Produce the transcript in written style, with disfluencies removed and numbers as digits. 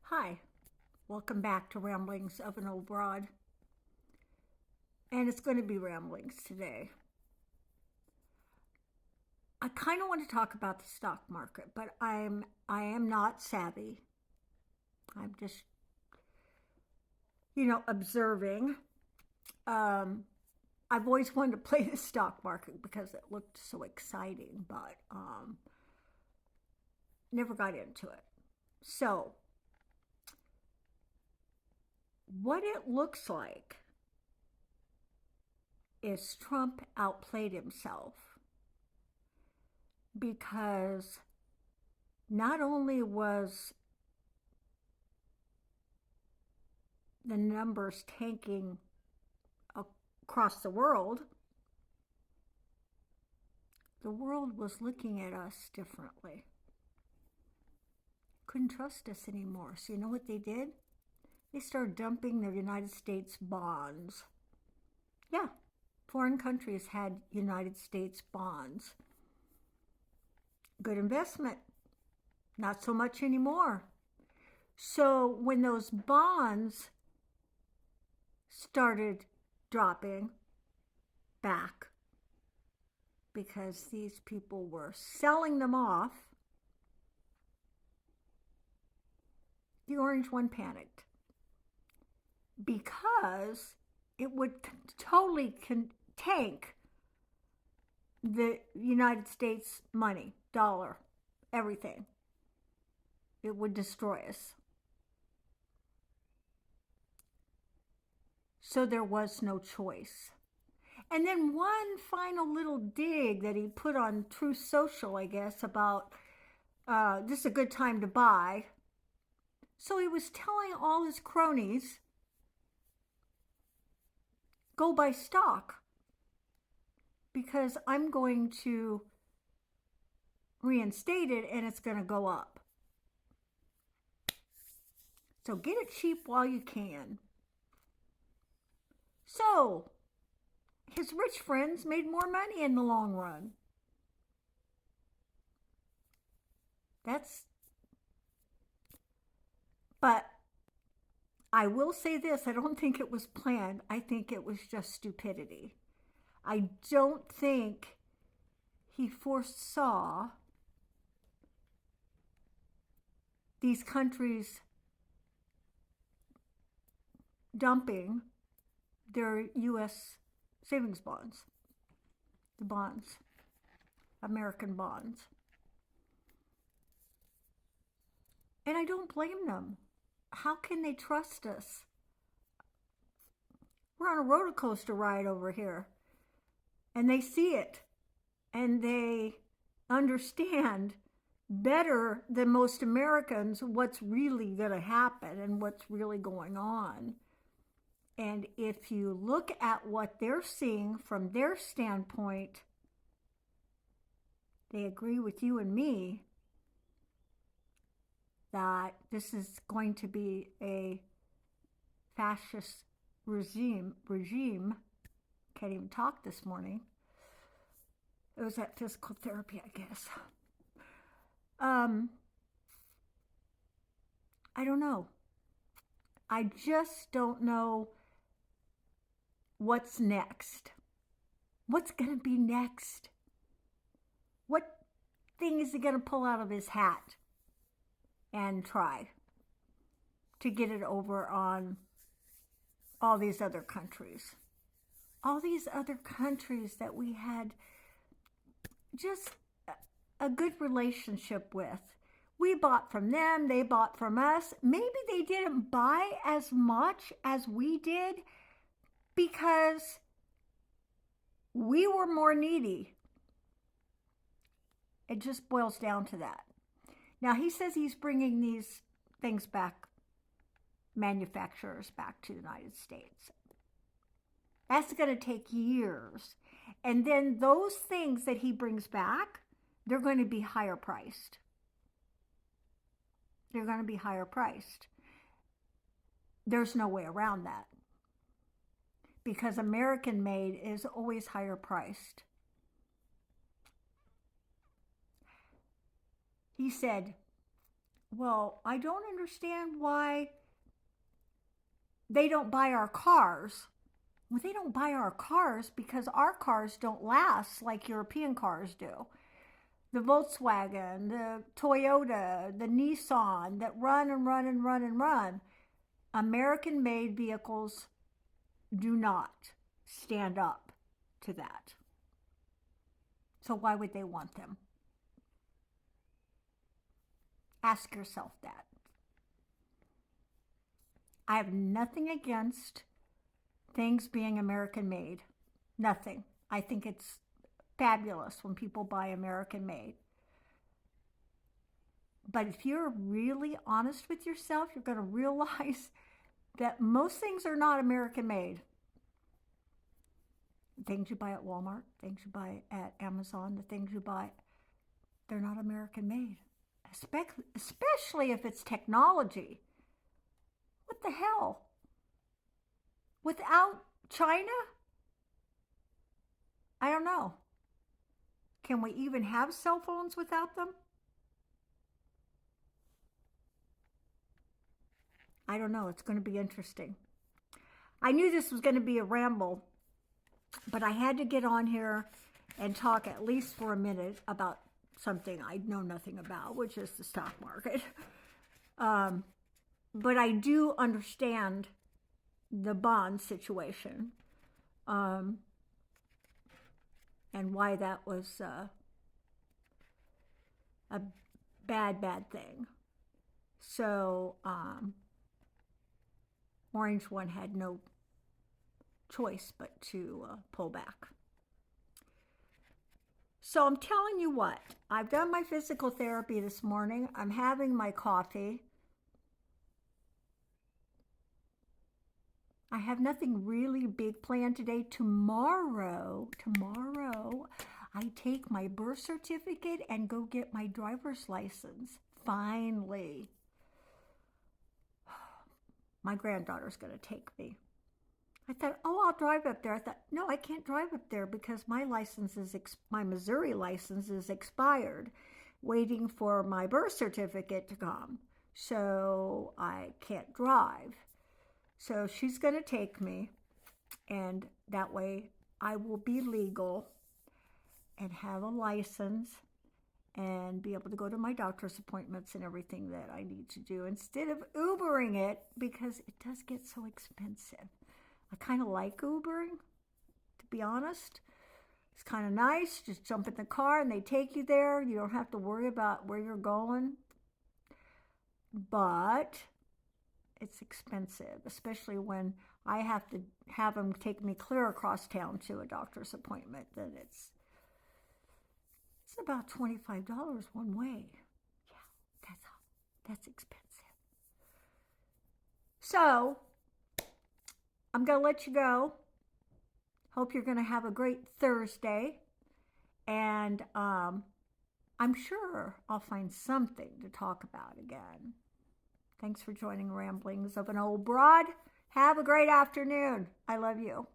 Hi, welcome back to Ramblings of an Old Broad. And it's going to be ramblings today. I kind of want to talk about the stock market, but I am not savvy. I'm just, observing. I've always wanted to play the stock market because it looked so exciting, but never got into it. So, what it looks like is Trump outplayed himself because not only was the numbers tanking across the world was looking at us differently. Couldn't trust us anymore. So you know what they did? They started dumping their United States bonds. Yeah, foreign countries had United States bonds. Good investment. Not so much anymore. So when those bonds started dropping back because these people were selling them off, the orange one panicked because it would totally tank the United States money, dollar, everything. It would destroy us. So there was no choice. And then one final little dig that he put on Truth Social, I guess, about this is a good time to buy. So he was telling all his cronies, go buy stock because I'm going to reinstate it and it's going to go up. So get it cheap while you can. So his rich friends made more money in the long run. But I will say this, I don't think it was planned. I think it was just stupidity. I don't think he foresaw these countries dumping their U.S. savings bonds, the bonds, American bonds. And I don't blame them. How can they trust us? We're on a roller coaster ride over here. And they see it. And they understand better than most Americans what's really going to happen and what's really going on. And if you look at what they're seeing from their standpoint, they agree with you and me that this is going to be a fascist regime. Can't even talk this morning. It was at physical therapy, I guess. I don't know. I just don't know what's next. What's going to be next? What thing is he going to pull out of his hat and try to get it over on all these other countries? All these other countries that we had just a good relationship with. We bought from them, they bought from us. Maybe they didn't buy as much as we did because we were more needy. It just boils down to that. Now, he says he's bringing these things back, manufacturers back to the United States. That's going to take years. And then those things that he brings back, they're going to be higher priced. They're going to be higher priced. There's no way around that. Because American made is always higher priced. He said, well, I don't understand why they don't buy our cars. Well, they don't buy our cars because our cars don't last like European cars do. The Volkswagen, the Toyota, the Nissan that run and run and run and run. American made vehicles do not stand up to that. So why would they want them? Ask yourself that. I have nothing against things being American made. Nothing. I think it's fabulous when people buy American made. But if you're really honest with yourself, you're going to realize that most things are not American made. The things you buy at Walmart, things you buy at Amazon, the things you buy, they're not American made. Especially if it's technology. What the hell? Without China? I don't know. Can we even have cell phones without them? I don't know. It's going to be interesting. I knew this was going to be a ramble, but I had to get on here and talk at least for a minute about something I know nothing about, which is the stock market. But I do understand the bond situation, and why that was a bad thing. So Orange One had no choice but to pull back. So I'm telling you what, I've done my physical therapy this morning. I'm having my coffee. I have nothing really big planned today. Tomorrow, I take my birth certificate and go get my driver's license. Finally. My granddaughter's going to take me. I thought, oh, I'll drive up there. I thought, no, I can't drive up there because my Missouri license is expired, waiting for my birth certificate to come. So I can't drive. So she's going to take me, and that way I will be legal and have a license and be able to go to my doctor's appointments and everything that I need to do instead of Ubering it, because it does get so expensive. I kind of like Ubering, to be honest. It's kind of nice. Just jump in the car and they take you there. You don't have to worry about where you're going. But it's expensive, especially when I have to have them take me clear across town to a doctor's appointment. Then it's about $25 one way. Yeah, that's expensive. So I'm going to let you go. Hope you're going to have a great Thursday. And I'm sure I'll find something to talk about again. Thanks for joining Ramblings of an Old Broad. Have a great afternoon. I love you.